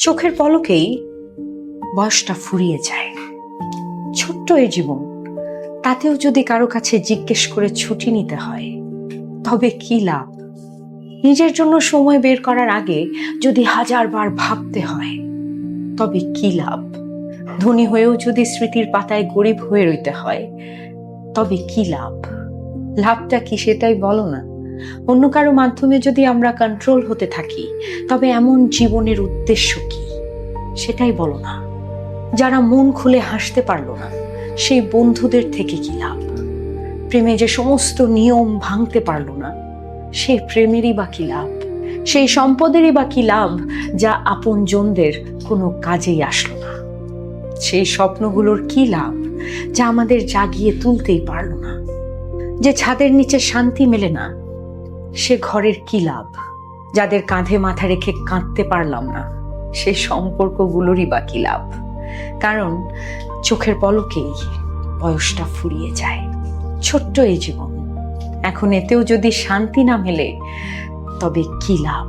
চোখের পলকেই বয়সটা ফুরিয়ে যায়। ছোট্ট এই জীবন, তাতেও যদি কারো কাছে জিজ্ঞেস করে ছুটি নিতে হয়, তবে কি লাভ? নিজের জন্য সময় বের করার আগে যদি 1000 বার ভাবতে হয়, তবে কি লাভ? ধনী হয়েও যদি স্মৃতির পাতায় গরিব হয়ে রইতে হয়, তবে কি লাভ? লাভটা কি সেটাই বলো না। অন্য কারো মাধ্যমে যদি আমরা কন্ট্রোল হতে থাকি, তবে এমন জীবনের উদ্দেশ্য কি সেটাই বলো না। যারা মন খুলে হাসতে পারলো না, সেই বন্ধুদের থেকে কি লাভ? প্রেমে যে সমস্ত নিয়ম ভাঙতে পারলো না, সেই প্রেমেরই বা কি লাভ? সেই সম্পদেরই বা কি লাভ যা আপনজনদের কোনো কাজেই আসলো না? সেই স্বপ্নগুলোর কি লাভ যা আমাদের জাগিয়ে তুলতেই পারলো না? যে ছাদের নিচে শান্তি মেলে না, সে ঘরের কি লাভ? যাদের কাঁধে মাথা রেখে কাঁদতে পারলাম না, সেই সম্পর্কগুলোরই বা কি লাভ? কারণ চোখের পলকেই বয়সটা ফুরিয়ে যায়। ছোট্ট এই জীবন, এখন এতেও যদি শান্তি না মেলে, তবে কি লাভ?